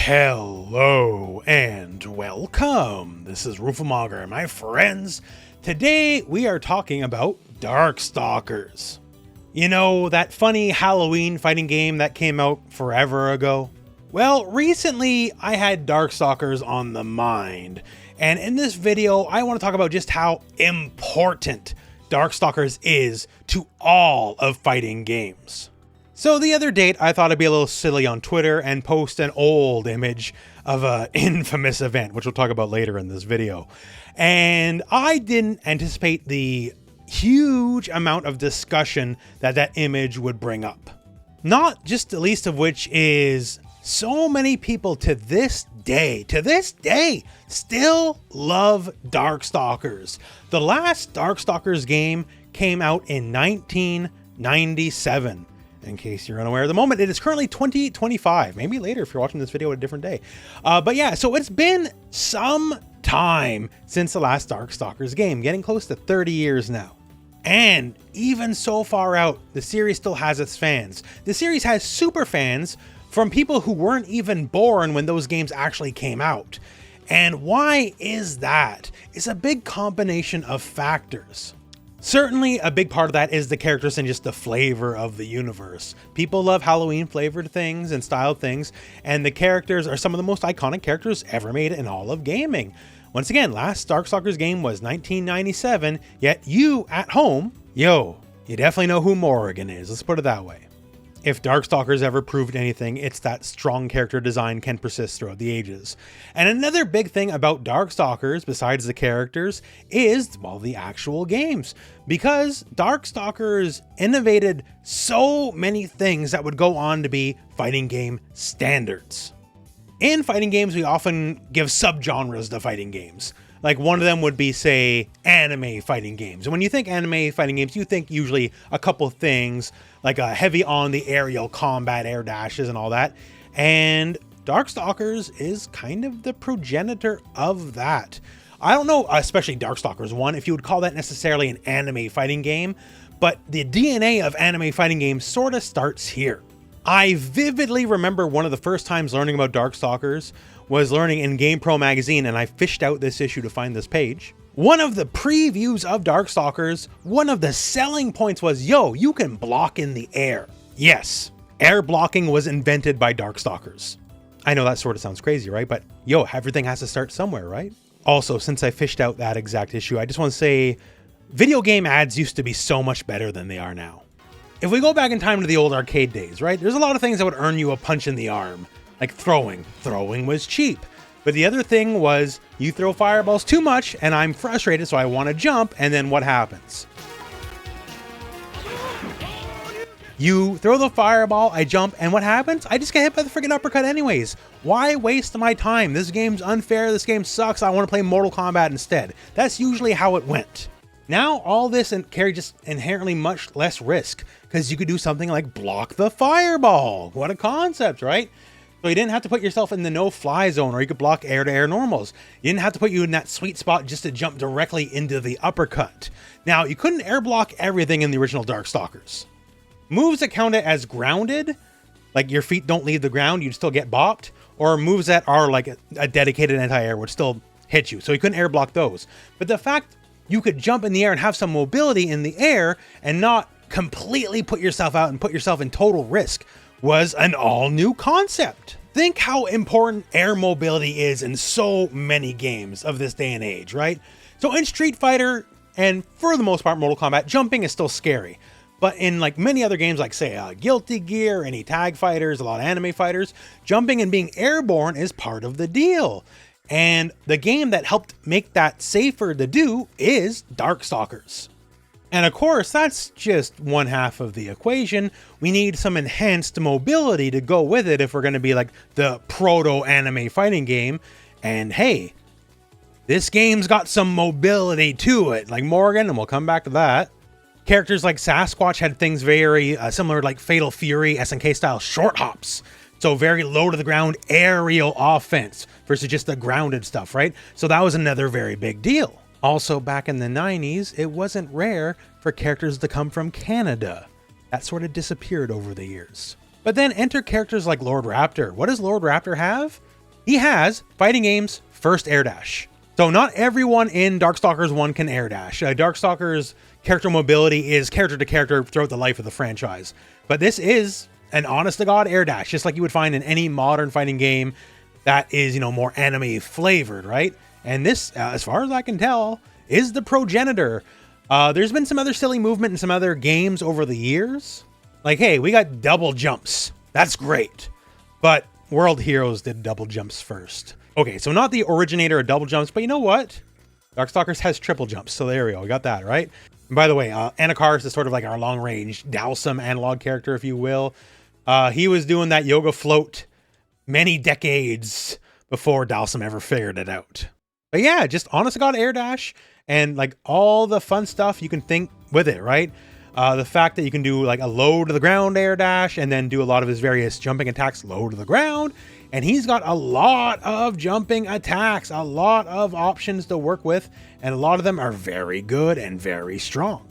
Hello and welcome. This is Rooflemonger, my friends. Today we are talking about Darkstalkers. You know, that funny Halloween fighting game that came out forever ago? Well, recently I had Darkstalkers on the mind, and in this video I want to talk about just how important Darkstalkers is to all of fighting games. So the other day, I thought I'd be a little silly on Twitter and post an old image of an infamous event, which we'll talk about later in this video. And I didn't anticipate the huge amount of discussion that that image would bring up. Not just the least of which is so many people to this day, still love Darkstalkers. The last Darkstalkers game came out in 1997. In case you're unaware, at the moment it is currently 2025, maybe later if you're watching this video at a different day. But yeah, so it's been some time since the last Darkstalkers game, getting close to 30 years now. And even so far out, the series still has its fans. The series has super fans from people who weren't even born when those games actually came out. And why is that? It's a big combination of factors. Certainly a big part of that is the characters and just the flavor of the universe. People love Halloween flavored things and styled things, and the characters are some of the most iconic characters ever made in all of gaming. Once again, last Darkstalkers game was 1997, yet you at home, you definitely know who Morrigan is, let's put it that way. If Darkstalkers ever proved anything, it's that strong character design can persist throughout the ages. And another big thing about Darkstalkers, besides the characters, is, well, the actual games. Because Darkstalkers innovated so many things that would go on to be fighting game standards. In fighting games, we often give subgenres to fighting games. Like one of them would be, say, anime fighting games. And when you think anime fighting games, you think usually a couple things, like a heavy on the aerial combat, air dashes and all that. And Darkstalkers is kind of the progenitor of that. I don't know, especially Darkstalkers 1, if you would call that necessarily an anime fighting game, but the DNA of anime fighting games sort of starts here. I vividly remember one of the first times learning about Darkstalkers was learning in GamePro magazine, and I fished out this issue to find this page. One of the previews of Darkstalkers, one of the selling points was, you can block in the air. Yes, air blocking was invented by Darkstalkers. I know that sort of sounds crazy, right? But everything has to start somewhere, right? Also, since I fished out that exact issue, I just want to say video game ads used to be so much better than they are now. If we go back in time to the old arcade days, right? There's a lot of things that would earn you a punch in the arm. Like throwing. Throwing was cheap. But the other thing was you throw fireballs too much and I'm frustrated, so I want to jump, and then what happens? You throw the fireball, I jump, and what happens? I just get hit by the freaking uppercut anyways. Why waste my time? This game's unfair, this game sucks, I want to play Mortal Kombat instead. That's usually how it went. Now all this carried just inherently much less risk, because you could do something like block the fireball. What a concept, right? So you didn't have to put yourself in the no-fly zone, or you could block air-to-air normals. You didn't have to put you in that sweet spot just to jump directly into the uppercut. Now, you couldn't air block everything in the original Darkstalkers. Moves that counted as grounded, like your feet don't leave the ground, you'd still get bopped, or moves that are like a dedicated anti-air would still hit you, so you couldn't air block those. But the fact you could jump in the air and have some mobility in the air and not completely put yourself out and put yourself in total risk was an all-new concept. Think how important air mobility is in so many games of this day and age, right? So in Street Fighter, and for the most part Mortal Kombat, jumping is still scary. But in like many other games, like say Guilty Gear, any tag fighters, a lot of anime fighters, jumping and being airborne is part of the deal. And the game that helped make that safer to do is Darkstalkers. And of course, that's just one half of the equation. We need some enhanced mobility to go with it if we're going to be like the proto-anime fighting game. And hey, this game's got some mobility to it, like Morgan, and we'll come back to that. Characters like Sasquatch had things very similar, like Fatal Fury, SNK style short hops. So very low to the ground aerial offense versus just the grounded stuff, right? So that was another very big deal. Also, back in the 90s, it wasn't rare for characters to come from Canada. That sort of disappeared over the years. But then enter characters like Lord Raptor. What does Lord Raptor have? he has fighting game's first air dash. So not everyone in Darkstalkers 1 can air dash. Darkstalkers character mobility is character to character throughout the life of the franchise. But this is an honest to God air dash, just like you would find in any modern fighting game that is, more anime flavored, right? And this, as far as I can tell, is the progenitor. There's been some other silly movement in some other games over the years. Like, hey, we got double jumps. That's great. But World Heroes did double jumps first. Okay, so not the originator of double jumps, but you know what? Darkstalkers has triple jumps, so there we go. We got that, right? And by the way, Anacaris is sort of like our long-range Dalsum analog character, if you will. He was doing that yoga float many decades before Dalsum ever figured it out. But yeah, just honest to God air dash and like all the fun stuff you can think with it, right? The fact that you can do like a low to the ground air dash and then do a lot of his various jumping attacks low to the ground. And he's got a lot of jumping attacks, a lot of options to work with, and a lot of them are very good and very strong.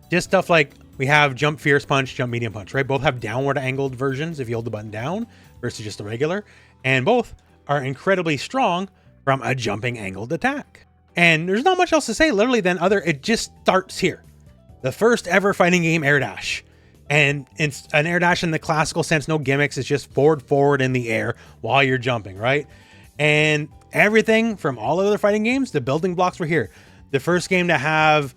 Just stuff like we have jump fierce punch, jump medium punch, right? Both have downward angled versions if you hold the button down versus just a regular, and both are incredibly strong from a jumping angled attack. And there's not much else to say literally than it just starts here. The first ever fighting game air dash. And it's an air dash in the classical sense, no gimmicks. It's just forward in the air while you're jumping, right? And everything from all other fighting games, the building blocks were here. The first game to have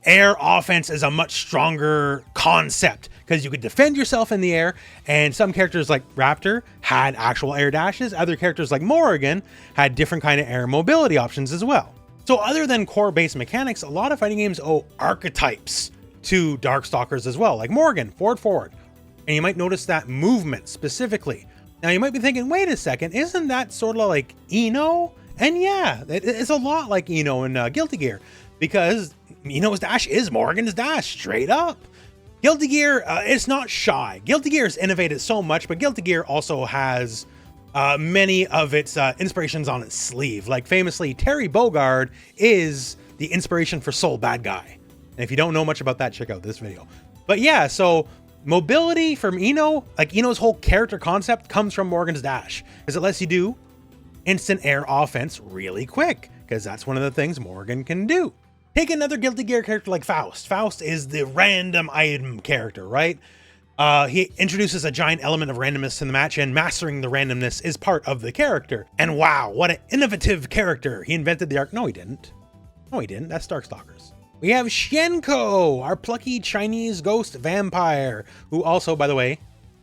air offense is a much stronger concept because you could defend yourself in the air. And some characters like Raptor had actual air dashes. Other characters like Morrigan had different kind of air mobility options as well. So other than core based mechanics, a lot of fighting games owe archetypes to Darkstalkers as well, like Morrigan, forward. And you might notice that movement specifically. Now you might be thinking, wait a second, isn't that sort of like Ino? And yeah, it's a lot like Ino in Guilty Gear, because Ino's dash is Morrigan's dash, straight up. Guilty Gear, it's not shy. Guilty Gear is innovated so much, but Guilty Gear also has many of its inspirations on its sleeve. Like famously, Terry Bogard is the inspiration for Soul Bad Guy. And if you don't know much about that, check out this video. But yeah, so mobility from Ino, like Ino's whole character concept comes from Morrigan's dash, because it lets you do instant air offense really quick, because that's one of the things Morrigan can do. Take another Guilty Gear character like Faust. Faust is the random item character, right? He introduces a giant element of randomness in the match, and mastering the randomness is part of the character. And wow, what an innovative character. He invented the arc. No, he didn't. No, he didn't. That's Darkstalkers. We have Xianko, our plucky Chinese ghost vampire, who also, by the way,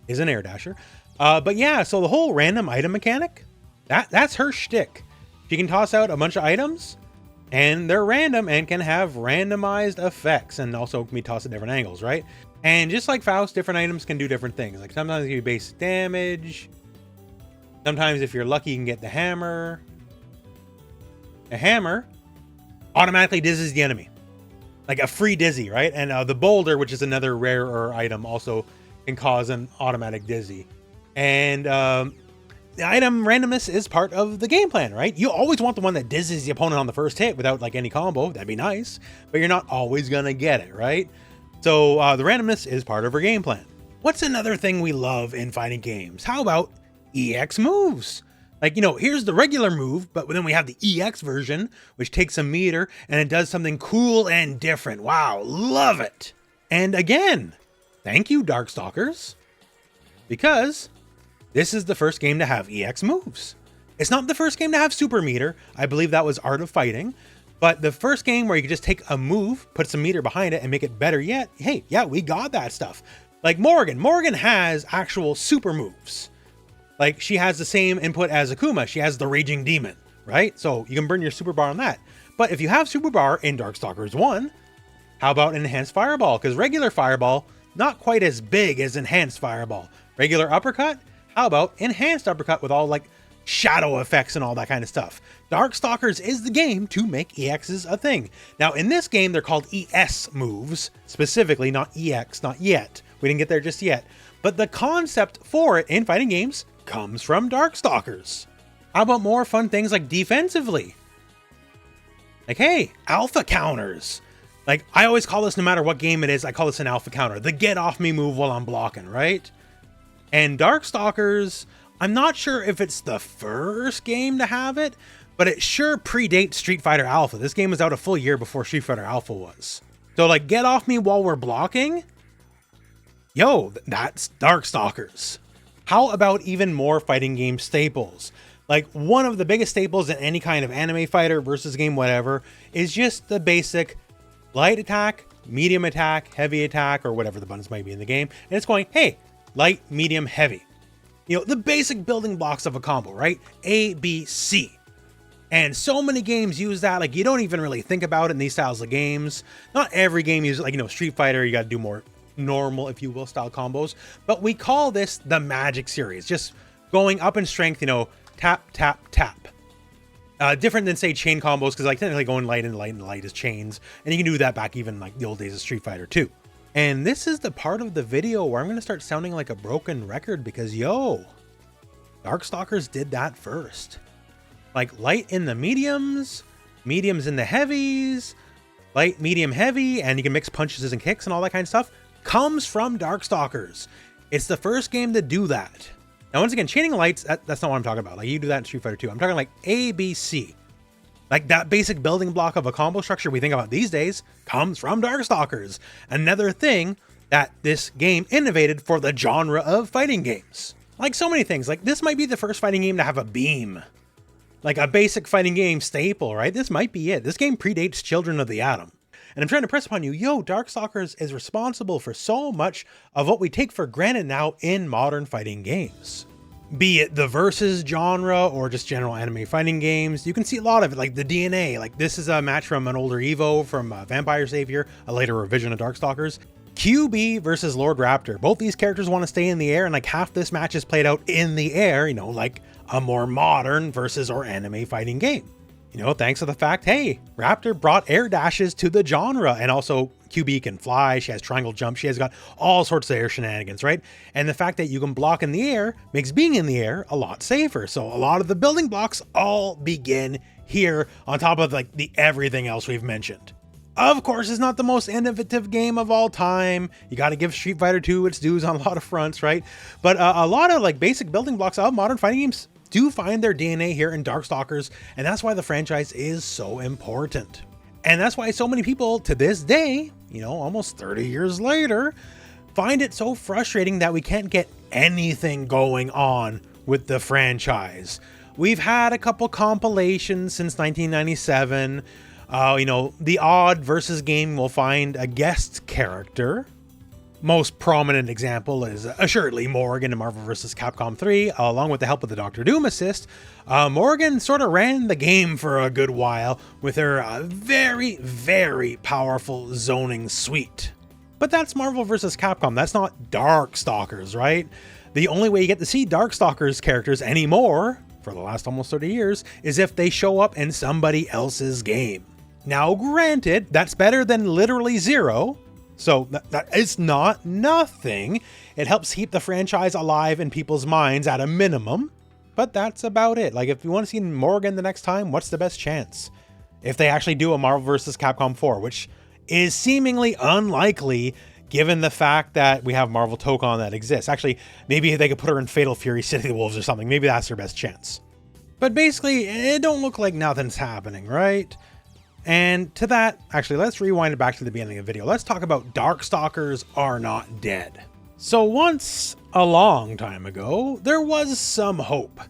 is an air dasher. But yeah, so the whole random item mechanic, that's her shtick. She can toss out a bunch of items, and they're random and can have randomized effects, and also can be tossed at different angles, right? And just like Faust, different items can do different things. Like sometimes you base damage. Sometimes if you're lucky, you can get the hammer. The hammer automatically dizzies the enemy. Like a free dizzy, right? And the boulder, which is another rarer item, also can cause an automatic dizzy. And the item randomness is part of the game plan, right? You always want the one that dizzies the opponent on the first hit without like any combo. That'd be nice, but you're not always gonna get it, right? So the randomness is part of our game plan. What's another thing we love in fighting games? How about EX moves? Like, here's the regular move, but then we have the EX version, which takes a meter and it does something cool and different. Wow, love it. And again, thank you, Darkstalkers, because this is the first game to have EX moves. It's not the first game to have super meter. I believe that was Art of Fighting. But the first game where you could just take a move, put some meter behind it, and make it better yet, hey, yeah, we got that stuff. Like Morrigan. Morrigan has actual super moves. Like, she has the same input as Akuma. She has the Raging Demon, right? So you can burn your super bar on that. But if you have super bar in Darkstalkers 1, how about Enhanced Fireball? Because regular Fireball, not quite as big as Enhanced Fireball. Regular Uppercut, how about Enhanced Uppercut with all, like, shadow effects and all that kind of stuff. Darkstalkers is the game to make EXs a thing. Now, in this game, they're called ES moves, specifically, not EX, not yet. We didn't get there just yet. But the concept for it in fighting games comes from Darkstalkers. How about more fun things like defensively? Like, hey, alpha counters. Like, I always call this, no matter what game it is, I call this an alpha counter. The get off me move while I'm blocking, right? And Darkstalkers, I'm not sure if it's the first game to have it, but it sure predates Street Fighter Alpha. This game was out a full year before Street Fighter Alpha was. So like, get off me while we're blocking. Yo, that's Darkstalkers. How about even more fighting game staples? Like, one of the biggest staples in any kind of anime fighter versus game, whatever, is just the basic light attack, medium attack, heavy attack, or whatever the buttons might be in the game. And it's going, hey, light, medium, heavy. You know, the basic building blocks of a combo, right? A, B, C. And so many games use that. Like, you don't even really think about it in these styles of games. Not every game uses it. Like, you know, Street Fighter, you got to do more normal, if you will, style combos. But we call this the Magic Series. Just going up in strength, you know, tap, tap, tap. Different than, say, chain combos, because like technically going light and light and light is chains. And you can do that back even like the old days of Street Fighter 2. And this is the part of the video where I'm going to start sounding like a broken record because, yo, Darkstalkers did that first. Like, light in the mediums, mediums in the heavies, light, medium, heavy, and you can mix punches and kicks and all that kind of stuff, comes from Darkstalkers. It's the first game to do that. Now, once again, chaining lights, that's not what I'm talking about. Like, you do that in Street Fighter 2. I'm talking like A, B, C. Like, that basic building block of a combo structure we think about these days comes from Darkstalkers. Another thing that this game innovated for the genre of fighting games. Like so many things, like this might be the first fighting game to have a beam. Like a basic fighting game staple, right? This might be it. This game predates Children of the Atom. And I'm trying to press upon you, yo, Darkstalkers is responsible for so much of what we take for granted now in modern fighting games. Be it the versus genre or just general anime fighting games, you can see a lot of it, like the DNA. Like, this is a match from an older Evo from Vampire Savior, a later revision of Darkstalkers. QB versus Lord Raptor. Both these characters want to stay in the air, and like half this match is played out in the air, you know, like a more modern versus or anime fighting game. You know, thanks to the fact, hey, Raptor brought air dashes to the genre, and also QB can fly, she has triangle jump, she has got all sorts of air shenanigans, right? And the fact that you can block in the air makes being in the air a lot safer. So a lot of the building blocks all begin here on top of like the everything else we've mentioned. Of course, it's not the most innovative game of all time. You got to give Street Fighter 2 its dues on a lot of fronts, right? But a lot of like basic building blocks of modern fighting games do find their DNA here in Darkstalkers, and that's why the franchise is so important. And that's why so many people to this day, you know, almost 30 years later, find it so frustrating that we can't get anything going on with the franchise. We've had a couple compilations since 1997. You know, the odd versus game will find a guest character. Most prominent example is assuredly Morgan in Marvel vs. Capcom 3, along with the help of the Doctor Doom assist. Morgan sort of ran the game for a good while with her very, very powerful zoning suite. But that's Marvel vs. Capcom, that's not Darkstalkers, right? The only way you get to see Darkstalkers characters anymore, for the last almost 30 years, is if they show up in somebody else's game. Now granted, that's better than literally zero, so that is not nothing. It helps keep the franchise alive in people's minds at a minimum, but that's about it. Like, if you want to see Morgan the next time, what's the best chance? If they actually do a Marvel vs. Capcom 4, which is seemingly unlikely given the fact that we have Marvel Tokon that exists. Actually, maybe they could put her in Fatal Fury City of the Wolves or something. Maybe that's their best chance. But basically, it don't look like nothing's happening, right? And to that, actually, let's rewind it back to the beginning of the video. Let's talk about Darkstalkers Are Not Dead. So once, a long time ago, there was some hope.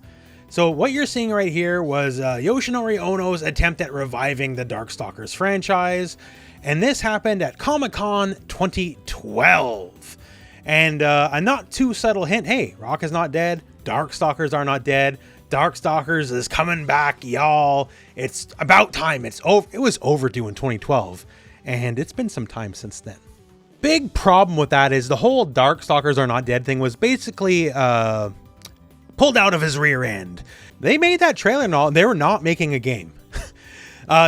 So what you're seeing right here was Yoshinori Ono's attempt at reviving the Darkstalkers franchise. And this happened at Comic-Con 2012. And a not too subtle hint, hey, Rock is not dead, Darkstalkers are not dead, Darkstalkers is coming back, y'all. It's about time. It was overdue in 2012, and it's been some time since then. Big problem with that is the whole Darkstalkers Are Not Dead thing was basically pulled out of his rear end. They made that trailer and all, and they were not making a game.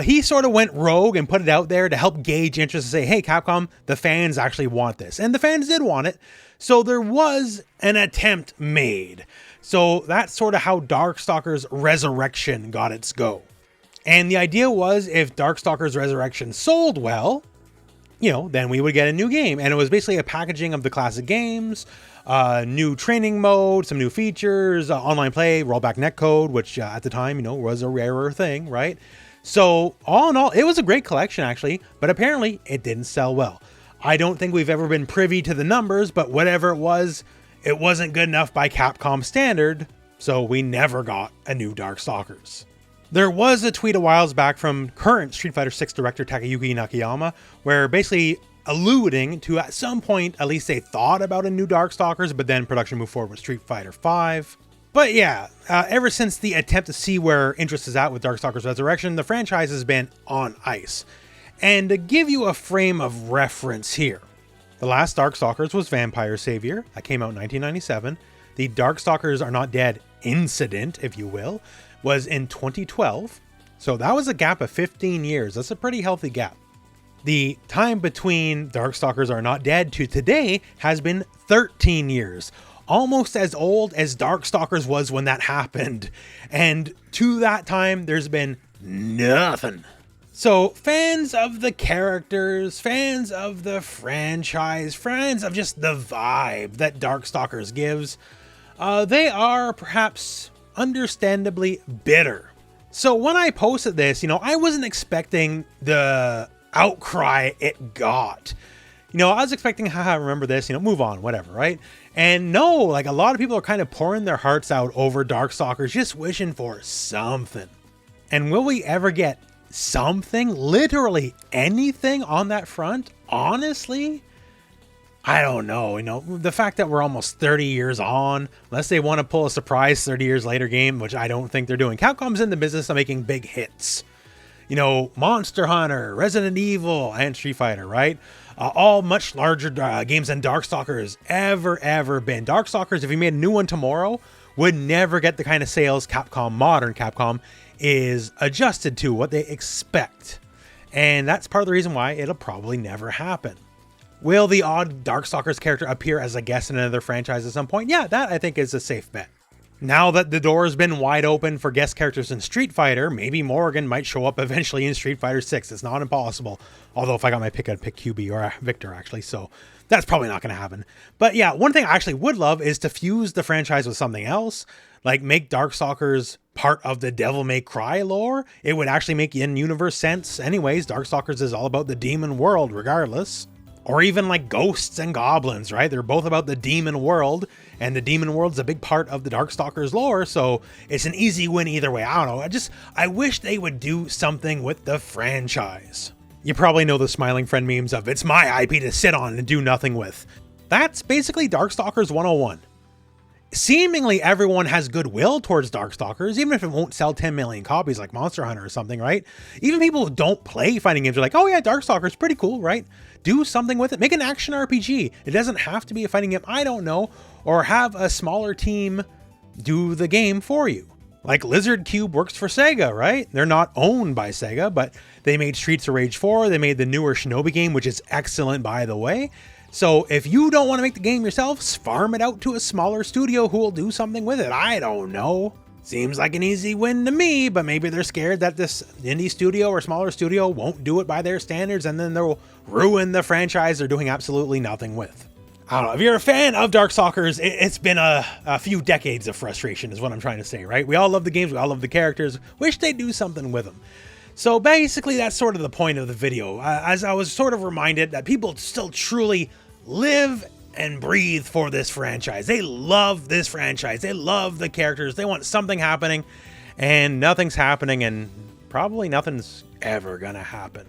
He sort of went rogue and put it out there to help gauge interest and say, hey, Capcom, the fans actually want this. And the fans did want it. So there was an attempt made. So that's sort of how Darkstalkers Resurrection got its go. And the idea was if Darkstalkers Resurrection sold well, you know, then we would get a new game. And it was basically a packaging of the classic games, new training mode, some new features, online play, rollback netcode, which at the time, you know, was a rarer thing, right? So all in all, it was a great collection actually, but apparently it didn't sell well. I don't think we've ever been privy to the numbers, but whatever it wasn't good enough by Capcom standard, so we never got a new Darkstalkers. There was a tweet a while back from current Street Fighter 6 director Takayuki Nakayama, where basically alluding to at some point, at least they thought about a new Darkstalkers, but then production moved forward with Street Fighter 5. But yeah, ever since the attempt to see where interest is at with Darkstalkers Resurrection, the franchise has been on ice. And to give you a frame of reference here, the last Darkstalkers was Vampire Savior, that came out in 1997. The Darkstalkers Are Not Dead incident, if you will, was in 2012. So that was a gap of 15 years. That's a pretty healthy gap. The time between Darkstalkers Are Not Dead to today has been 13 years. Almost as old as Darkstalkers was when that happened. And to that time, there's been nothing. So fans of the characters, fans of the franchise, fans of just the vibe that Darkstalkers gives, they are perhaps understandably bitter. So when I posted this, you know, I wasn't expecting the outcry it got. You know, I was expecting, haha, remember this, you know, move on, whatever, right? And no, like a lot of people are kind of pouring their hearts out over Darkstalkers, just wishing for something. And will we ever get something, literally anything on that front? Honestly, I don't know. You know, the fact that we're almost 30 years on, unless they want to pull a surprise 30 years later game, which I don't think they're doing. Capcom's in the business of making big hits. You know, Monster Hunter, Resident Evil, and Street Fighter, right? All much larger games than Darkstalkers ever been. Darkstalkers, if you made a new one tomorrow, would never get the kind of sales modern Capcom is adjusted to, what they expect. And that's part of the reason why it'll probably never happen. Will the odd Darkstalkers character appear as a guest in another franchise at some point? Yeah, that I think is a safe bet. Now that the door has been wide open for guest characters in Street Fighter, maybe Morrigan might show up eventually in Street Fighter 6. It's not impossible. Although if I got my pick, I'd pick QB or Victor actually, so that's probably not going to happen. But yeah, one thing I actually would love is to fuse the franchise with something else, like make Darkstalkers part of the Devil May Cry lore. It would actually make in-universe sense. Anyways, Darkstalkers is all about the demon world regardless. Or even like ghosts and goblins, right? They're both about the demon world, and the demon world's a big part of the Darkstalkers lore, so it's an easy win either way. I don't know. I wish they would do something with the franchise. You probably know the smiling friend memes of, it's my IP to sit on and do nothing with. That's basically Darkstalkers 101. Seemingly everyone has goodwill towards Darkstalkers, even if it won't sell 10 million copies like Monster Hunter or something, right? Even people who don't play fighting games are like, oh yeah, Darkstalkers, pretty cool, right? Do something with it. Make an action RPG. It doesn't have to be a fighting game, I don't know. Or have a smaller team do the game for you. Like Lizard Cube works for Sega, right? They're not owned by Sega, but they made Streets of Rage 4. They made the newer Shinobi game, which is excellent, by the way. So if you don't want to make the game yourself, farm it out to a smaller studio who will do something with it. I don't know. Seems like an easy win to me, but maybe they're scared that this indie studio or smaller studio won't do it by their standards, and then they'll ruin the franchise they're doing absolutely nothing with. I don't know. If you're a fan of Darkstalkers, it's been a few decades of frustration is what I'm trying to say, right? We all love the games. We all love the characters. Wish they'd do something with them. So basically, that's sort of the point of the video. As I was sort of reminded that people still truly live and breathe for this franchise. They love this franchise. They love the characters. They want something happening, and nothing's happening, and probably nothing's ever gonna happen.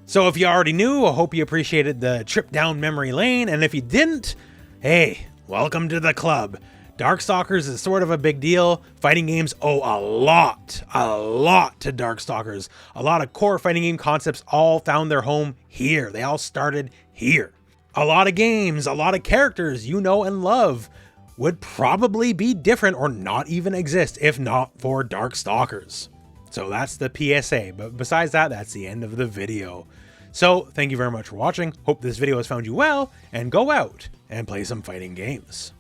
So if you already knew, I hope you appreciated the trip down memory lane, and if you didn't, hey, welcome to the club. Darkstalkers is sort of a big deal. Fighting games owe a lot to Darkstalkers. A lot of core fighting game concepts all found their home here. They all started here. A lot of games, a lot of characters you know and love would probably be different or not even exist if not for Darkstalkers. So that's the PSA, but besides that, that's the end of the video. So thank you very much for watching. Hope this video has found you well, and go out and play some fighting games.